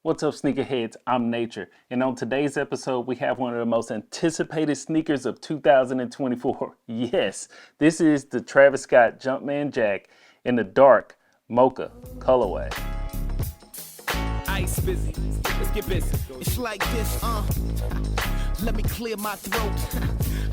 What's up, sneakerheads? I'm Nature, and on today's episode, we have one of the most anticipated sneakers of 2024. Yes, this is the Travis Scott Jumpman Jack in the Dark Mocha colorway. Ice busy, let's get busy. It's like this, let me clear my throat.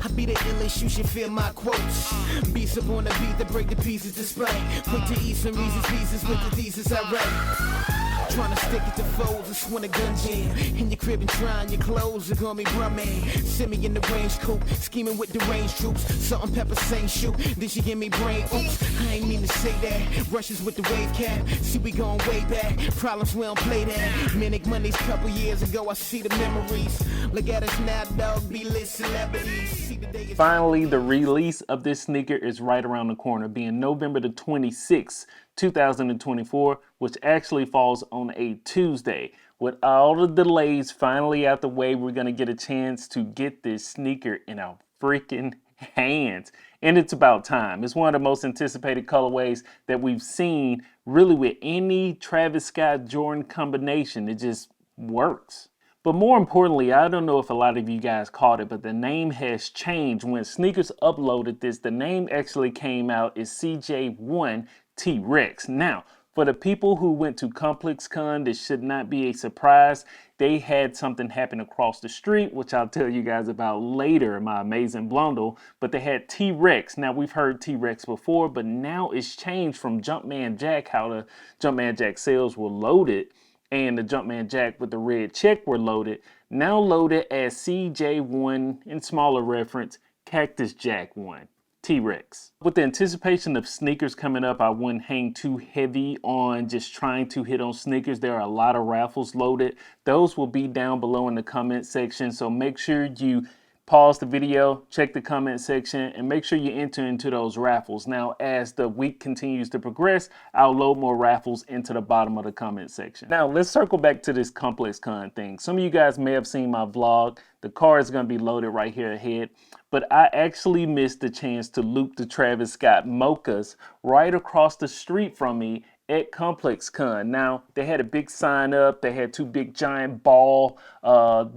I be the illest, you should feel my quotes. Beats up on the beat that break the pieces display. Quick to eat some reasons, pieces with the thesis I read. Trying to stick it to foes, it's when a gun jam. In your crib and trying your clothes, they call me Brumman. Send me in the range coupe, scheming with deranged troops. Salt and pepper, same shoot, then she give me brain. Oops, I ain't mean to say that. Rushes with the wave cap, see we going way back. Problems, we don't play that. Manic Mondays, couple years ago, I see the memories. Look at us now, dog, B-list celebrities. See the day is Finally, the release of this sneaker is right around the corner, being November the 26th, 2024, which actually falls on a Tuesday. With all the delays finally out the way, we're going to get a chance to get this sneaker in our freaking hands. And it's about time. It's one of the most anticipated colorways that we've seen really with any Travis Scott Jordan combination. It just works. But more importantly, I don't know if a lot of you guys caught it, but the name has changed. When Sneakers uploaded this, the name actually came out as CJ1 T-Rex. Now, for the people who went to ComplexCon, this should not be a surprise. They had something happen across the street, which I'll tell you guys about later in my amazing blundle. But they had T-Rex. Now, we've heard T-Rex before, but now it's changed from Jumpman Jack, how the Jumpman Jack sales were loaded, and the Jumpman Jack with the red check were loaded. Now loaded as CJ1, in smaller reference, Cactus Jack 1. T-Rex. With the anticipation of sneakers coming up, I wouldn't hang too heavy on just trying to hit on sneakers. There are a lot of raffles loaded. Those will be down below in the comment section, so make sure you pause the video, check the comment section, and make sure you enter into those raffles. Now, as the week continues to progress, I'll load more raffles into the bottom of the comment section. Now, let's circle back to this ComplexCon thing. Some of you guys may have seen my vlog. The car is going to be loaded right here ahead. But I actually missed the chance to loop the Travis Scott Mochas right across the street from me at ComplexCon. Now, they had a big sign up. They had two big giant ball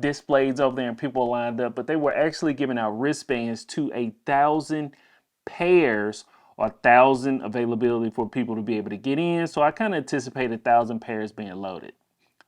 displays over there and people lined up. But they were actually giving out wristbands to 1,000 pairs or 1,000 availability for people to be able to get in. So I kind of anticipated 1,000 pairs being loaded.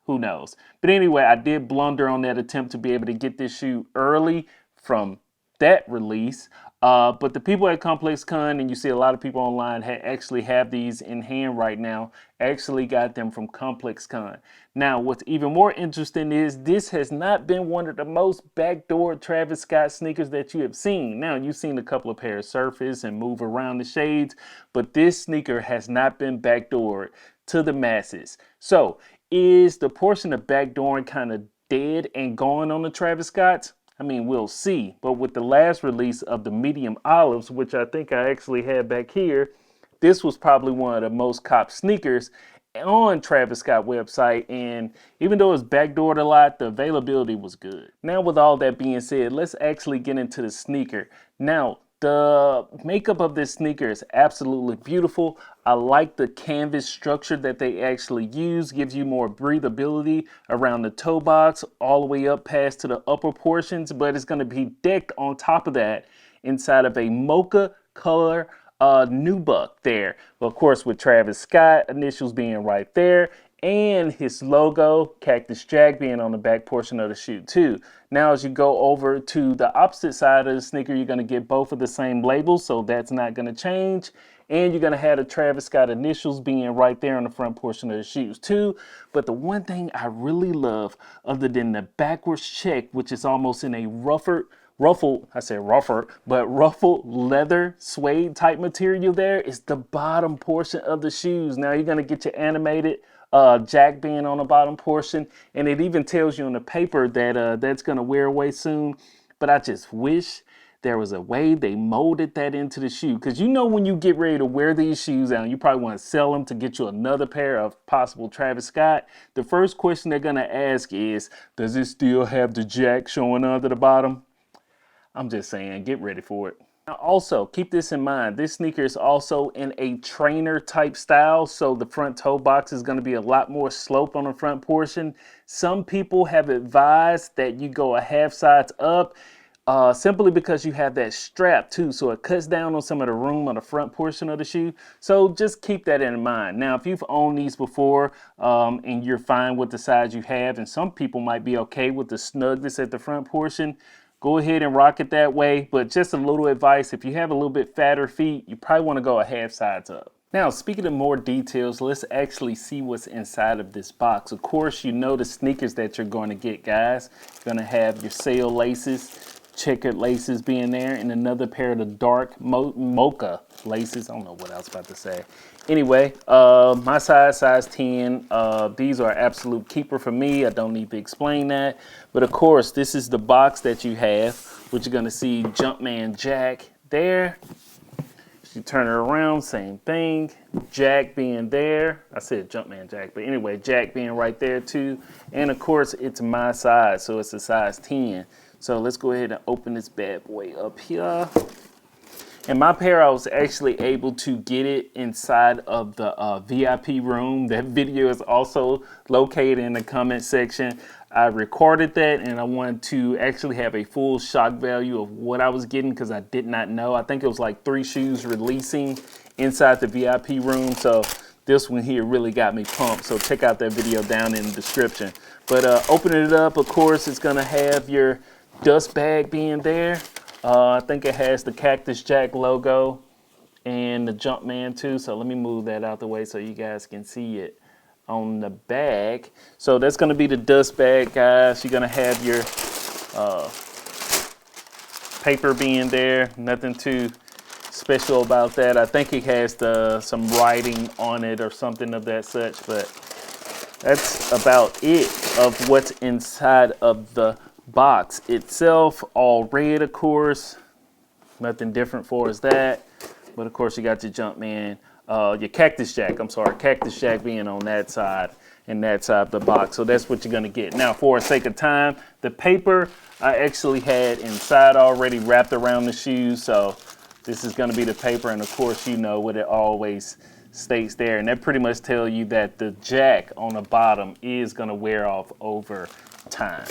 Who knows? But anyway, I did blunder on that attempt to be able to get this shoe early from that release. But the people at ComplexCon, and you see a lot of people online actually have these in hand right now, actually got them from ComplexCon. Now, what's even more interesting is this has not been one of the most backdoor Travis Scott sneakers that you have seen. Now, you've seen a couple of pairs surface and move around the shades, but this sneaker has not been backdoored to the masses. So, is the portion of backdooring kind of dead and gone on the Travis Scotts? I mean, we'll see. But with the last release of the medium olives, which I think I actually had back here, this was probably one of the most copped sneakers on Travis Scott website. And even though it's backdoored a lot, the availability was good. Now, with all that being said, let's actually get into the sneaker. Now, the makeup of this sneaker is absolutely beautiful. I like the canvas structure that they actually use. Gives you more breathability around the toe box all the way up past to the upper portions, but it's going to be decked on top of that inside of a mocha color nubuck there. Of course, with Travis Scott initials being right there, and his logo, Cactus Jack, being on the back portion of the shoe too. Now, as you go over to the opposite side of the sneaker, you're going to get both of the same labels, so that's not going to change. And you're going to have the Travis Scott initials being right there on the front portion of the shoes too. But the one thing I really love, other than the backwards check, which is almost in a ruffled leather suede type material there, is the bottom portion of the shoes. Now, you're going to get your animated Jack being on the bottom portion, and it even tells you on the paper that that's going to wear away soon. But I just wish there was a way they molded that into the shoe, because you know when you get ready to wear these shoes out, you probably want to sell them to get you another pair of possible Travis Scott. The first question they're going to ask is, does it still have the Jack showing under the bottom? I'm just saying, get ready for it. Now also, keep this in mind, this sneaker is also in a trainer type style, so the front toe box is going to be a lot more slope on the front portion. Some people have advised that you go a half size up, simply because you have that strap too, so it cuts down on some of the room on the front portion of the shoe. So just keep that in mind. Now, if you've owned these before and you're fine with the size you have, and some people might be okay with the snugness at the front portion, go ahead and rock it that way. But just a little advice, if you have a little bit fatter feet, you probably want to go a half size up. Now, speaking of more details, let's actually see what's inside of this box. Of course, you know the sneakers that you're going to get, guys. You're going to have your sail laces, checkered laces being there, and another pair of the Dark Mocha laces. I don't know what I was about to say. Anyway, my size 10. These are absolute keeper for me. I don't need to explain that. But of course, this is the box that you have, which you're gonna see Jumpman Jack there. You turn it around, same thing. Jack being there. I said Jumpman Jack, but anyway, Jack being right there too. And of course, it's my size, so it's a size 10. So let's go ahead and open this bad boy up here. And my pair, I was actually able to get it inside of the VIP room. That video is also located in the comment section. I recorded that and I wanted to actually have a full shock value of what I was getting because I did not know. I think it was like 3 shoes releasing inside the VIP room. So this one here really got me pumped. So check out that video down in the description. But opening it up, of course, it's gonna have your dust bag being there. I think it has the Cactus Jack logo and the Jumpman too. So let me move that out the way so you guys can see it on the bag. So that's going to be the dust bag, guys. You're going to have your paper being there. Nothing too special about that. I think it has some writing on it or something of that such, but that's about it of what's inside of the box itself. All red, of course, nothing different for us that, but of course you got your Jumpman, your Cactus Jack, Cactus Jack being on that side and that side of the box. So that's what you're going to get. Now, for the sake of time, the paper I actually had inside already wrapped around the shoes, so this is going to be the paper, and of course you know what it always states there, and that pretty much tell you that the jack on the bottom is going to wear off over time.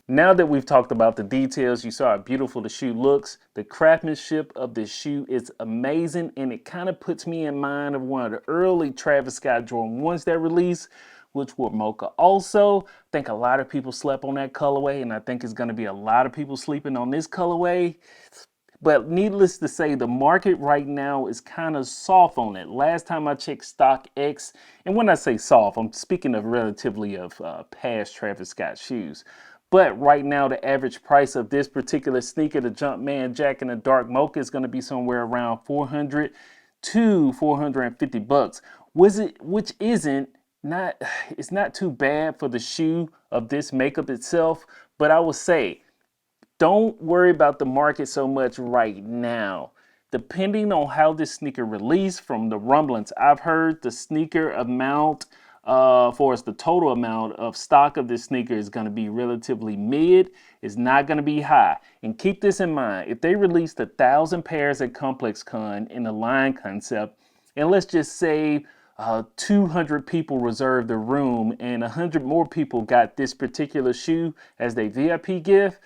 Now that we've talked about the details, you saw how beautiful the shoe looks. The craftsmanship of this shoe is amazing, and it kind of puts me in mind of one of the early Travis Scott Jordan 1s that released, which were Mocha also. I think a lot of people slept on that colorway, and I think it's going to be a lot of people sleeping on this colorway. But needless to say, the market right now is kind of soft on it. Last time I checked StockX, and when I say soft, I'm speaking of relatively of past Travis Scott shoes. But right now, the average price of this particular sneaker, the Jumpman Jack and the Dark Mocha, is going to be somewhere around $400 to $450, which isn't it's not too bad for the shoe of this makeup itself. But I will say, don't worry about the market so much right now. Depending on how this sneaker released, from the rumblings I've heard, the sneaker amount for us, the total amount of stock of this sneaker is going to be relatively mid. It's not going to be high. And keep this in mind, if they released 1,000 pairs at ComplexCon in the line concept, and let's just say 200 people reserved the room and 100 more people got this particular shoe as their VIP gift,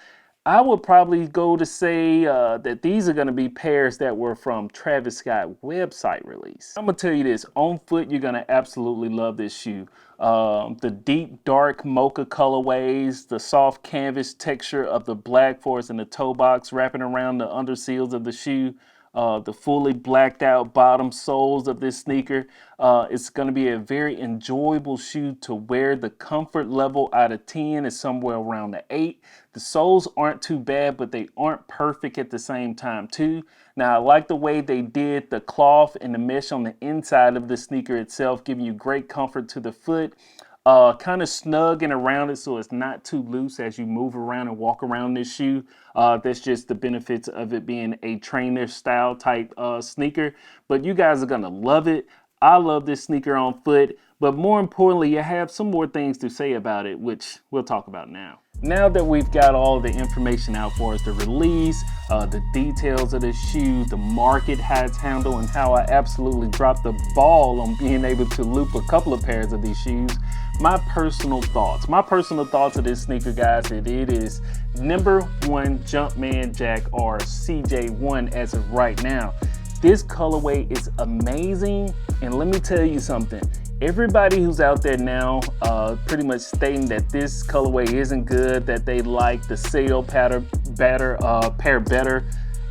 I would probably go to say that these are going to be pairs that were from Travis Scott website release. I'm going to tell you this, on foot, you're going to absolutely love this shoe. The deep dark mocha colorways, the soft canvas texture of the black forest and the toe box wrapping around the under seals of the shoe, the fully blacked out bottom soles of this sneaker. It's going to be a very enjoyable shoe to wear. The comfort level out of 10 is somewhere around the 8. The soles aren't too bad, but they aren't perfect at the same time too. Now, I like the way they did the cloth and the mesh on the inside of the sneaker itself, giving you great comfort to the foot. Kind of snug and around it so it's not too loose as you move around and walk around this shoe. That's just the benefits of it being a trainer style type sneaker. But you guys are gonna love it. I love this sneaker on foot, but more importantly, I have some more things to say about it, which we'll talk about now. Now that we've got all the information out for us, the release, the details of the shoe, the market, how it's handled, and how I absolutely dropped the ball on being able to loop a couple of pairs of these shoes, my personal thoughts of this sneaker, guys, it is number one Jumpman Jack R CJ1 as of right now. This colorway is amazing, and let me tell you something. Everybody who's out there now pretty much stating that this colorway isn't good, that they like the sail pair better,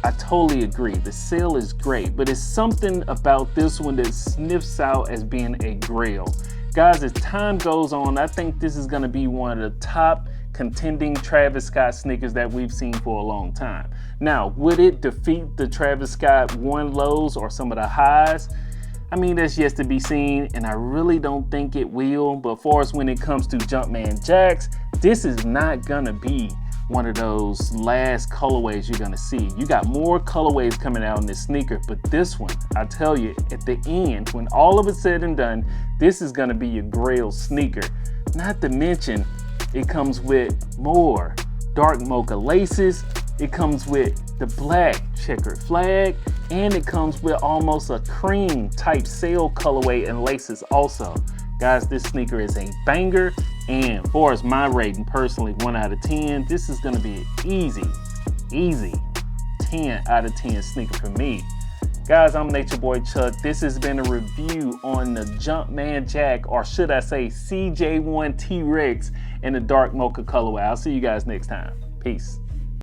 I totally agree. The sail is great, but it's something about this one that sniffs out as being a grail. Guys, as time goes on, I think this is gonna be one of the top contending Travis Scott sneakers that we've seen for a long time. Now, would it defeat the Travis Scott 1 lows or some of the highs? I mean, that's yet to be seen, and I really don't think it will. But for us, when it comes to Jumpman Jacks, this is not gonna be one of those last colorways you're gonna see. You got more colorways coming out in this sneaker, but this one, I tell you, at the end, when all of it's said and done, this is gonna be your grail sneaker. Not to mention, it comes with more Dark Mocha laces, it comes with the black checkered flag, and it comes with almost a cream type sail colorway and laces also. Guys, this sneaker is a banger, and for as my rating personally, 1 out of 10, this is gonna be an easy 10 out of 10 sneaker for me. Guys, I'm Nature Boy Chuck. This has been a review on the Jumpman Jack, or should I say CJ1 T-Rex in the Dark Mocha colorway. I'll see you guys next time. Peace.